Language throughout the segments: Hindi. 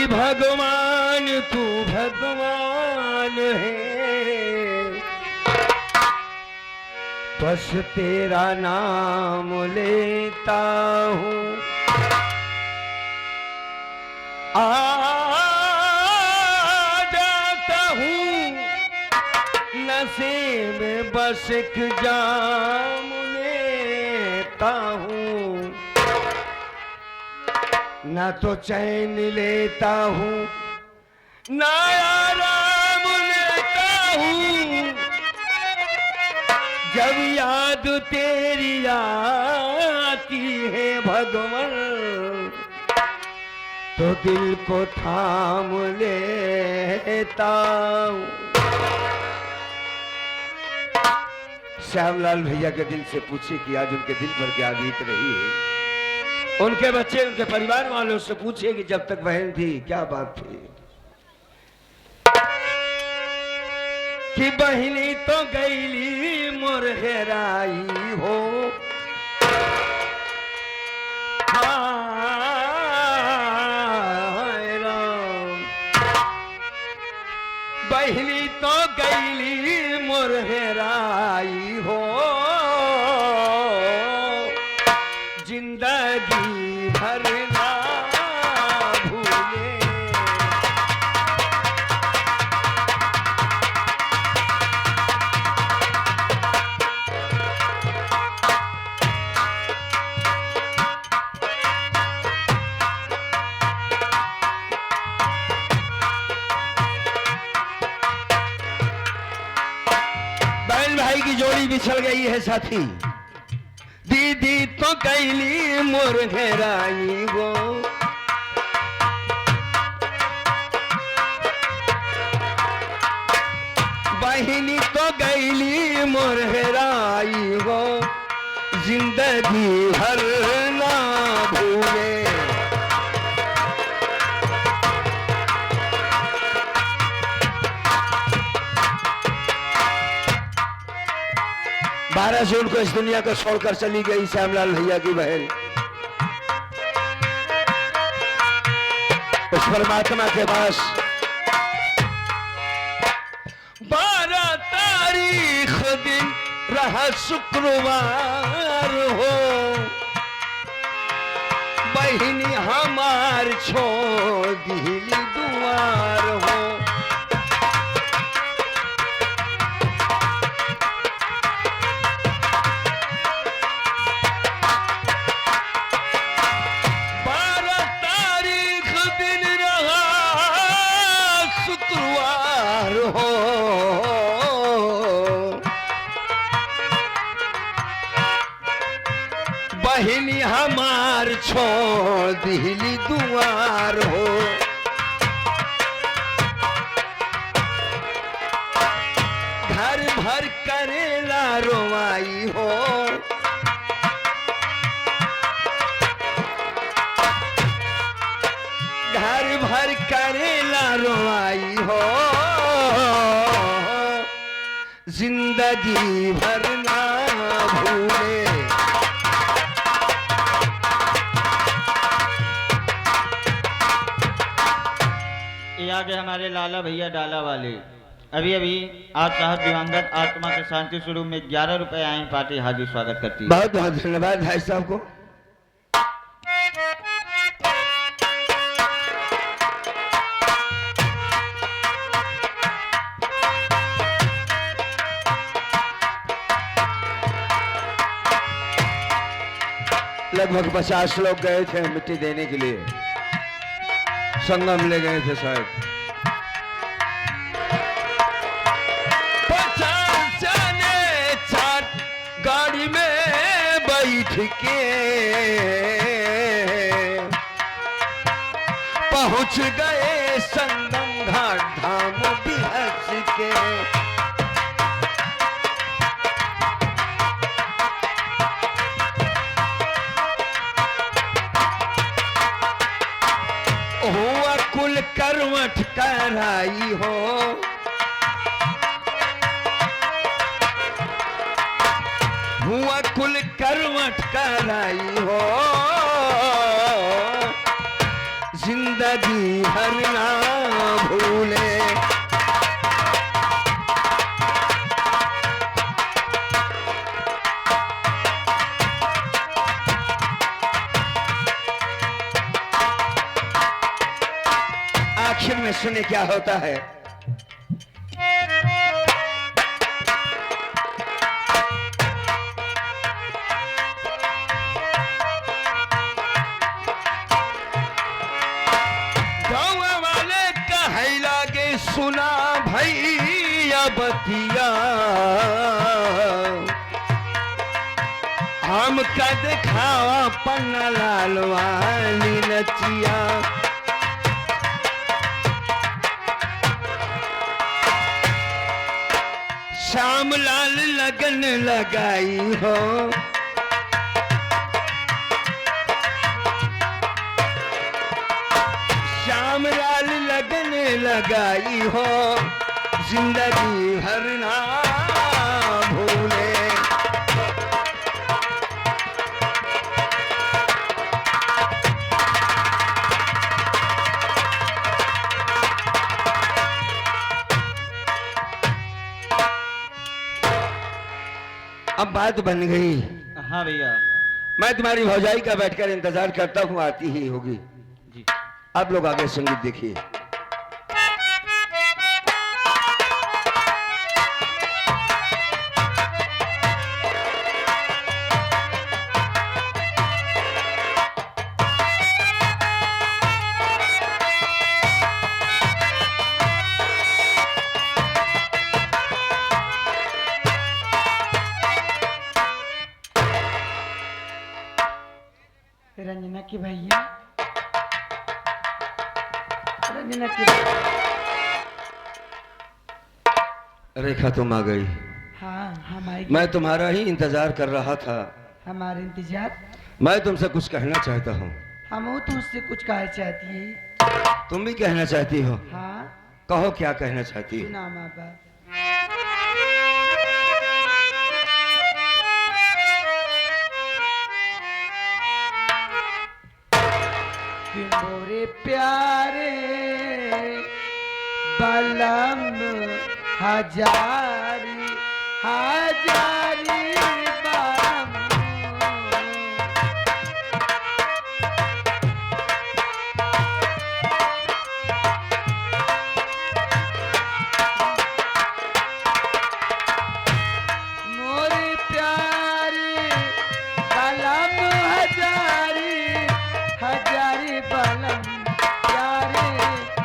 भगवान तू भगवान है, बस तेरा नाम लेता हूँ। आ जाता हूँ नशे में, बस एक जाम लेता हूँ। ना तो चैन लेता हूँ ना आराम लेता हूँ। जब याद तेरी आती है भगवान, तो दिल को थाम लेता हूँ। श्यामलाल भैया के दिल से पूछे कि आज उनके दिल पर क्या बीत रही है। उनके बच्चे उनके परिवार वालों से पूछे कि जब तक बहन थी क्या बात थी। कि बहनी तो गईली मोर हेराई हो, बहनी तो गईली मोर हेराई हो। जिंदगी भर ना भूले, बहन भाई की जोड़ी बिछड़ गई है साथी। दीदी तो कैली मोर हेराई गो, बहिनी तो गईली मोर हेराई गो। जिंदगी भर ना भूले, 12 जून को इस दुनिया को छोड़कर चली गई श्यामलाल भैया की बहन। उस परमात्मा के पास 12 तारीख दिन रहा शुक्रवार हो, बहिनी हमार छोड़ दिली दुआर हो। बहिनी हमार छोड़ दिली दुआर हो। घर भर करेला रोवाई हो, घर भर करेला रोवाई हो। जिंदगी भर ना भूले, आगे हमारे लाला भैया डाला वाले अभी अभी आज साहब दिवंगत आत्मा के शांति स्वरूप में 11 रुपए आए। पार्टी हार्दिक स्वागत करती है। बहुत बहुत धन्यवाद भाई साहब को। लगभग 50 लोग गए थे मिट्टी देने के लिए, संगम ले गए थे शायद। 50 जने चार गाड़ी में बैठ के पहुंच गए संगम घाट धाम बिहस के। हुआ कुल करवट कराई हो, हुआ कुल करवट कराई हो। जिंदगी भर ना भूले। आखिर में सुने क्या होता है। सुना भैया बतिया हम का दिखावा पन्ना लालवानी नचिया। श्याम लाल लगन लगाई हो श्याम लाल लगन लगाई हो जिंदगी भर ना भूले। अब बात बन गई। हाँ भैया। मैं तुम्हारी भौजाई का बैठकर इंतजार करता हूँ, आती ही होगी जी। आप लोग आगे संगीत देखिए। रंजना की भैया, रंजना की रेखा तुम आ गई। हाँ हम आएंगे। मैं तुम्हारा ही इंतजार कर रहा था। हमारे इंतजार। मैं तुमसे कुछ कहना चाहता हूँ। हम तो उससे कुछ कहना चाहती है। तुम भी कहना चाहती हो? हाँ कहो क्या कहना चाहती हो। सुना माँ बाप। मोरे प्यारे बलम हजारी हजारी बलम मोरे प्यारे बलम हजारी हजारी बलम प्यारे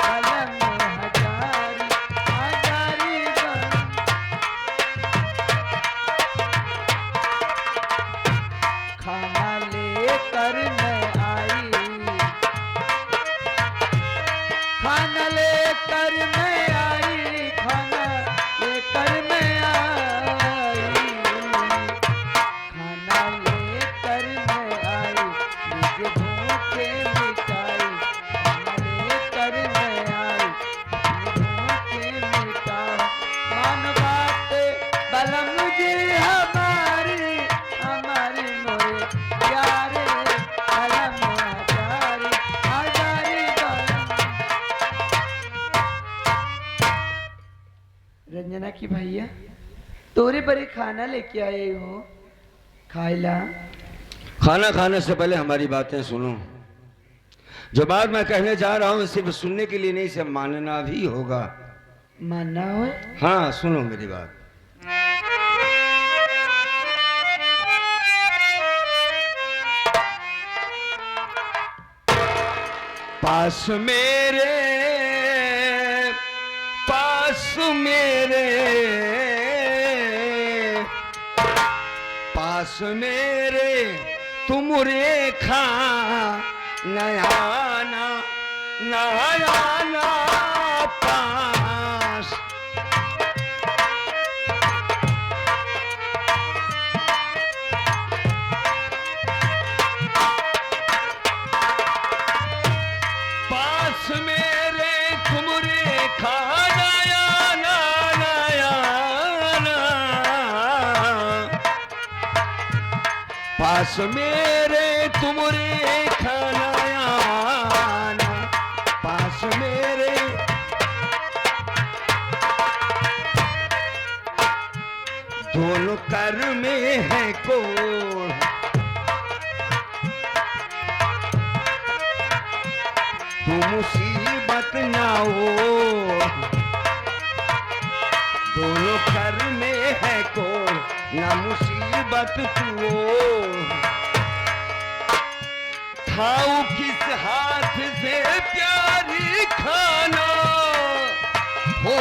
बलम हजारी हजारी बलम। खाना लेकर मैं आई खाना लेकर मैं आई खाना लेकर मैं आई खाना लेकर मैं आई मुझे भूखे मिटाई खाना लेकर मैं आई मुझे भूखे मिटाई। मान बात बलम जी हमारी हमारी मोरे प्यारे बलम हजारी हजारी बलम। रंजना की भैया तोरे बड़े खाना लेके आए हो खाइला। खाना खाने से पहले हमारी बातें सुनो। जो बात मैं कहने जा रहा हूँ सिर्फ सुनने के लिए नहीं, इसे मानना भी होगा। मानना हो। हाँ सुनो मेरी बात। पास मेरे पास मेरे तुम रेखा नयाना नयाना पास। पास मेरे तुम रेखा नयाना नयाना पास मेरे तुम रेखा नयाना मेरे दोनों कर में है कोड़, तू मुसीबत ना हो, दोनों कर में है कोड़, ना मुसीबत तू हो। खाऊं किस हाथ से प्यारी खाना हो,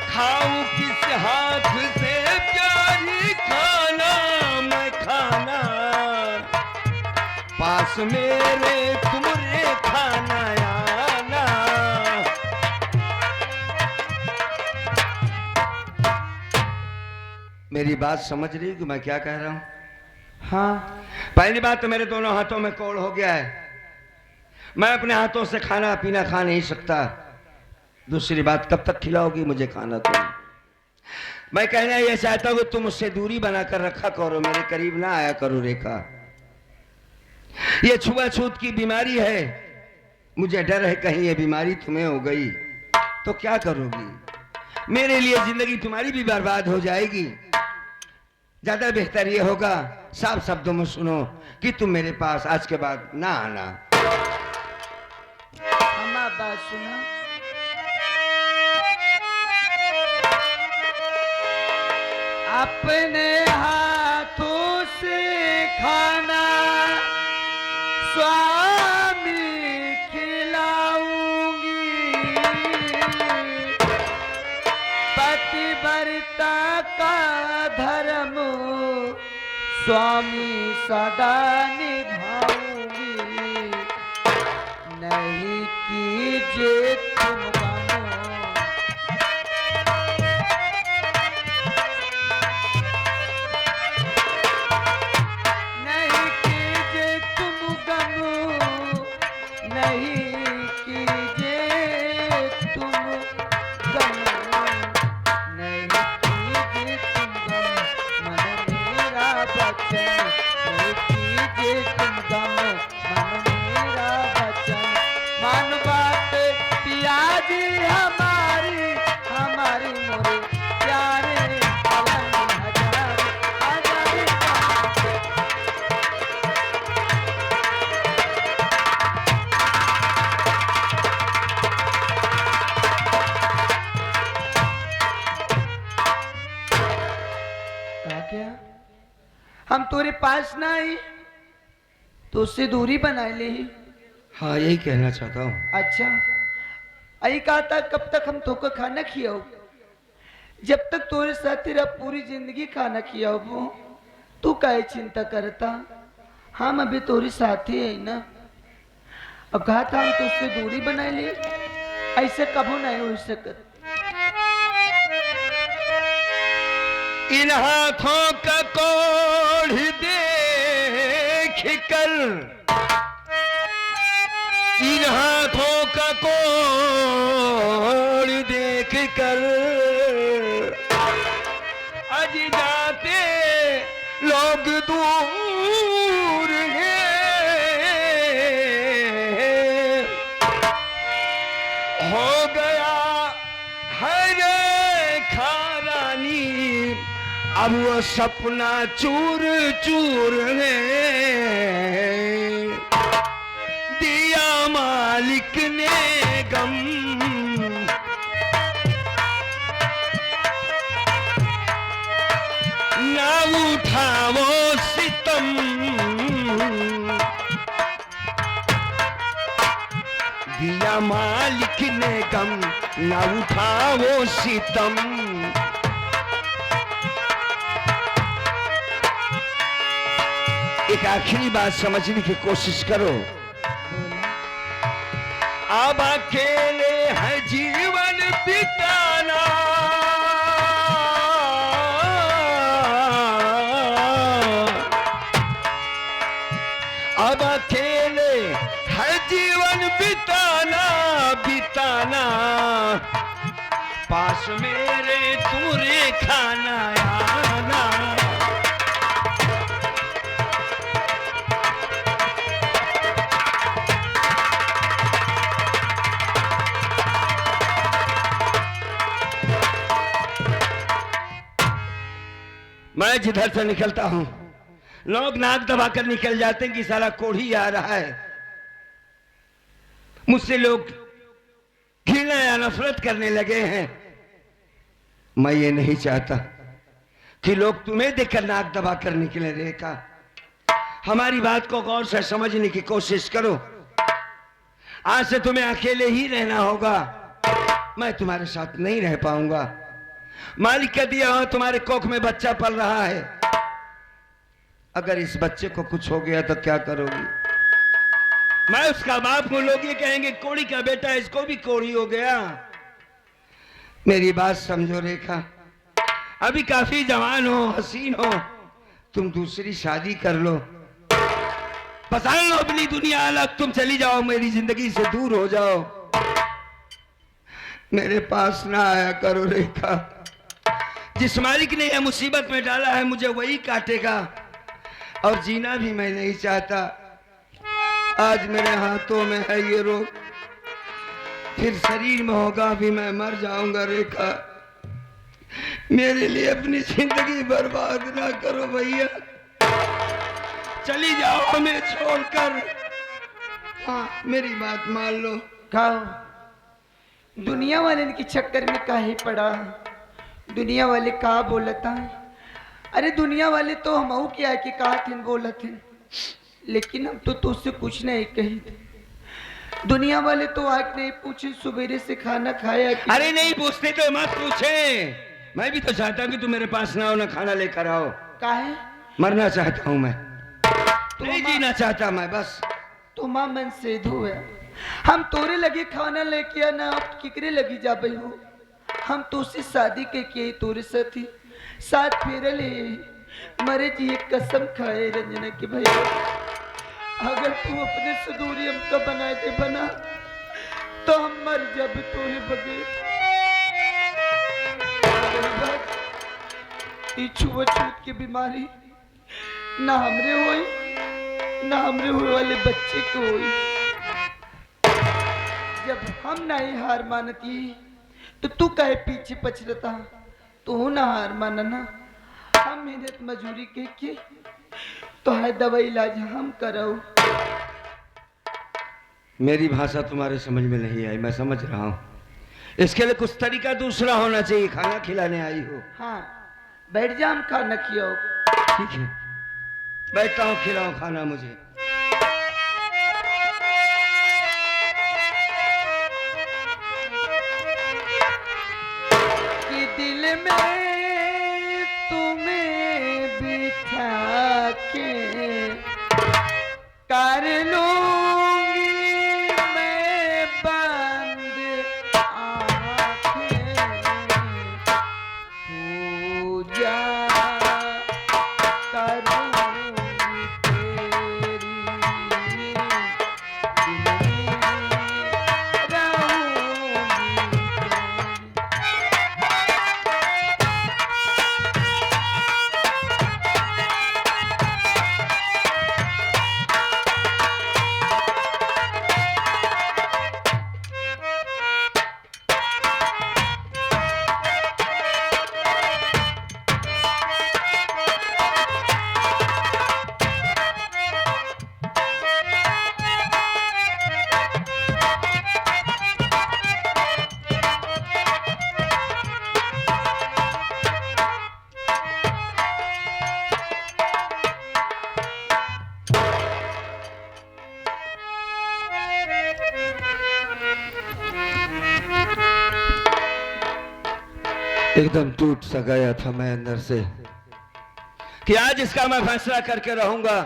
खाऊं किस हाथ से प्यारी खाना, मैं खाना पास मेरे तुमरे खाना आना। मेरी बात समझ रही कि मैं क्या कह रहा हूं? हाँ। पहली बात तो मेरे दोनों हाथों में कोड़ हो गया है, मैं अपने हाथों से खाना पीना खा नहीं सकता। दूसरी बात, कब तक खिलाओगी मुझे खाना तुम? मैं कहना यह चाहता हूं कि तुम मुझसे दूरी बनाकर रखा करो, मेरे करीब ना आया करो रेखा। ये छुआछूत की बीमारी है, मुझे डर है कहीं ये बीमारी तुम्हें हो गई तो क्या करोगी? मेरे लिए जिंदगी तुम्हारी भी बर्बाद हो जाएगी। ज्यादा बेहतर ये होगा साफ शब्दों में सुनो कि तुम मेरे पास आज के बाद ना आना। अम्मा बात सुना। अपने हाथों से खाना स्वामी खिलाऊंगी, पतिव्रता का धर्म स्वामी सदा निभाऊंगी। नहीं कीजिए तुम गम, नहीं कीजिए तुम गम, नहीं कीजिए तुम गम, नहीं कीजिए तुम गम, मन मेरा बचन, नहीं कीजिए तुम गम, मन मेरा बचन। मन बात पियाजी हमारी, हमारी मोरे प्यारे पलंग हजार हजार। कहा क्या? हम तेरे पास ना आई तो उससे दूरी बना ली। हाँ, यही कहना चाहता हूँ। अच्छा, आई कहा था कब तक हम तो खाना खियाओ? जब तक तोरे साथ तेरा पूरी जिंदगी खाना खियाओ, तू काहे चिंता करता? हम अभी तोरे साथ ही है ना। अब कहा था हम तो उससे दूरी बना ली, ऐसे कबू नहीं हो सकत। इन हाथों का कोढ़ देख कर, इन हाथों का कोढ़ देख कर आज जाते लोग दूर हैं। हो गया है रेखा रानी, अब वो सपना चूर चूर है। दिया मालिक ने गम, ना उठाओ सितम, दिया मालिक ने गम, ना उठाओ सितम। एक आखिरी बात समझने की कोशिश करो। अब अकेले है जीवन बिताना, अब अकेले है जीवन बिताना, बिताना पास मेरे तुमरे खाना आना। मैं जिधर से निकलता हूं लोग नाक दबाकर निकल जाते हैं कि साला कोढ़ी आ रहा है। मुझसे लोग घृणा या नफरत करने लगे हैं। मैं ये नहीं चाहता कि लोग तुम्हें देखकर नाक दबाकर निकले। रेखा, हमारी बात को गौर से समझने की कोशिश करो। आज से तुम्हें अकेले ही रहना होगा। मैं तुम्हारे साथ नहीं रह पाऊंगा। मालिक का दिया हुआ तुम्हारे कोख में बच्चा पल रहा है। अगर इस बच्चे को कुछ हो गया तो क्या करोगी? मैं उसका बाप हूं, लोग ये कहेंगे कोड़ी का बेटा, इसको भी कोड़ी हो गया। मेरी बात समझो रेखा, अभी काफी जवान हो, हसीन हो, तुम दूसरी शादी कर लो, पसान लो अपनी दुनिया अलग, तुम चली जाओ, मेरी जिंदगी से दूर हो जाओ। मेरे पास ना आया करो रेखा। जिस मालिक ने यह मुसीबत में डाला है मुझे वही काटेगा, और जीना भी मैं नहीं चाहता। आज मेरे हाथों में है ये रोग, फिर शरीर में होगा भी मैं मर जाऊंगा। रेखा, मेरे लिए अपनी जिंदगी बर्बाद ना करो भैया, चली जाओ हमें छोड़कर। हाँ, मेरी बात मान लो। कहो दुनिया वाले के चक्कर में काहे पड़ा? दुनिया वाले का बोलता है? अरे दुनिया वाले तो हम क्या कि कहा थे बोलत थे, लेकिन हम तो तुझसे कुछ नहीं कही थे। दुनिया वाले तो आज नहीं पूछे सवेरे से खाना खाया कि... अरे नहीं पूछते तो मत पूछे। मैं भी तो चाहता हूँ कि तुम मेरे पास ना हो, ना खाना लेकर आओ। काहे? मरना चाहता हूँ मैं, नहीं जीना चाहता मैं बस। तुमा मन से धो है, हम तोरे लगे खाना लेके आना, आप किकरे लगी जा बे हो। हम तो उससे शादी के किए तोरे साथी साथ फेरे ले मरे जी एक कसम खाए रंजना की भैया, अगर तू अपने से दूरी हमका बनाए दे बना तो हम मर जब तोरे बगैर। छुआछूत की बीमारी ना हमरे होई ना हमरे हुए वाले बच्चे को होई। जब हम नहीं हार मानती तो तू काहे पीछे पछरता? तू ना हार मानना, हम मेहनत मजूरी के तो है दवाई इलाज हम करो। मेरी भाषा तुम्हारे समझ में नहीं आई, मैं समझ रहा हूँ। इसके लिए कुछ तरीका दूसरा होना चाहिए। खाना खिलाने आई हो? हाँ, बैठ जा, हम खाना खिलाओ। ठीक है, बैठता हूँ, खिलाओ खाना मुझे। कि दिल में तुम्हें बिठा के कर लूंगी मैं बंद आंखें, पूजा करूंगी तेरी, दिल में रहूंगी तेरी। एकदम टूट सा गया था मैं अंदर से कि आज इसका मैं फैसला करके रहूंगा,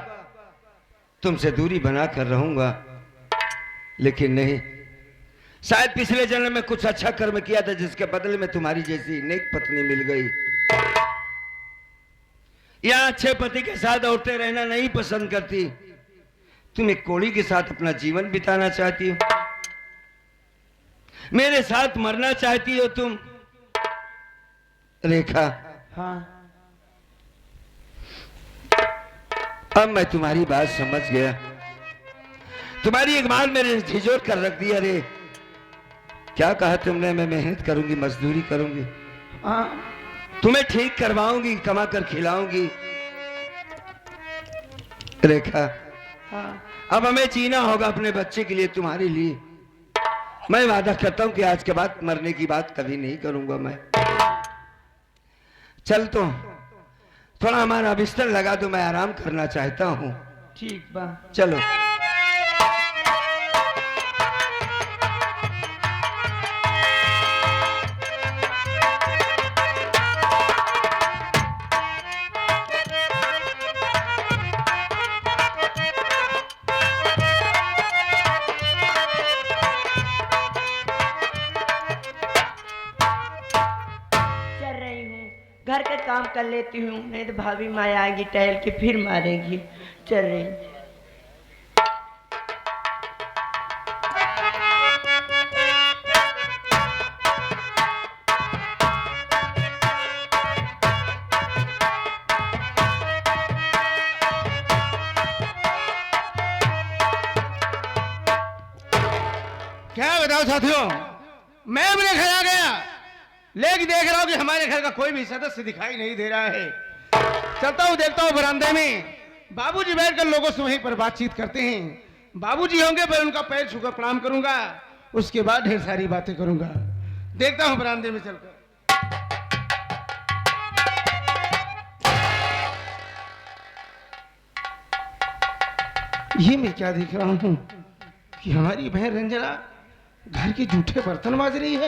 तुमसे दूरी बनाकर रहूंगा। लेकिन नहीं, शायद पिछले जन्म में कुछ अच्छा कर्म किया था जिसके बदले में तुम्हारी जैसी नेक पत्नी मिल गई। या अच्छे पति के साथ औरतें रहना नहीं पसंद करती, तुम एक कोड़ी के साथ अपना जीवन बिताना चाहती हो, मेरे साथ मरना चाहती हो तुम। रेखा, हाँ, अब मैं तुम्हारी बात समझ गया। तुम्हारी एक बात मेरे झिझोर कर रख दिया। रे क्या कहा तुमने? मैं मेहनत करूंगी, मजदूरी करूंगी। हाँ, तुम्हें ठीक करवाऊंगी, कमा कर खिलाऊंगी। रेखा, हाँ अब हमें जीना होगा अपने बच्चे के लिए, तुम्हारे लिए। मैं वादा करता हूं कि आज के बाद मरने की बात कभी नहीं करूंगा मैं। चल तो थोड़ा हमारा बिस्तर लगा दो, मैं आराम करना चाहता हूं। ठीक बा। चलो। चल रही हूँ, घर का काम कर लेती हूँ, नहीं तो भाभी माँ आएगी टहल के फिर मारेगी। चल रही हूँ। क्या बताओ साथियों, मैं अपने घर आ गया, लेकिन देख रहा हूं कि हमारे घर का कोई भी सदस्य दिखाई नहीं दे रहा है। चलता हूं, देखता हूं बरामदे में बाबूजी बैठकर लोगों से वहीं पर बातचीत करते हैं। बाबूजी होंगे, पर उनका पैर छूकर प्रणाम करूंगा, उसके बाद ढेर सारी बातें करूंगा। देखता हूं बरामदे में चलकर। ये मैं क्या देख रहा हूं कि हमारी बहन रंजना घर के जूठे बर्तन मांज रही है,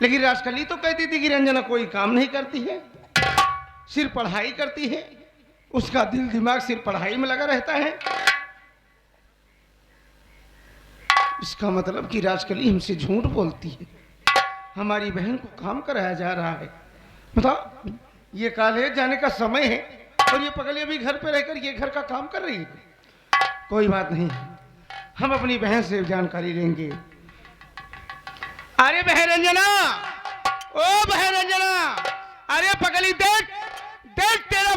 लेकिन राजकली तो कहती थी कि रंजना कोई काम नहीं करती है, सिर्फ पढ़ाई करती है, उसका दिल दिमाग सिर्फ पढ़ाई में लगा रहता है। इसका मतलब कि राजकली हमसे झूठ बोलती है, हमारी बहन को काम कराया जा रहा है। बताओ, ये कॉलेज जाने का समय है और ये पगली अभी घर पे रहकर ये घर का काम कर रही है। कोई बात नहीं, हम अपनी बहन से जानकारी लेंगे। अरे बहन रंजना, ओ बहन रंजना, अरे पगली देख देख तेरा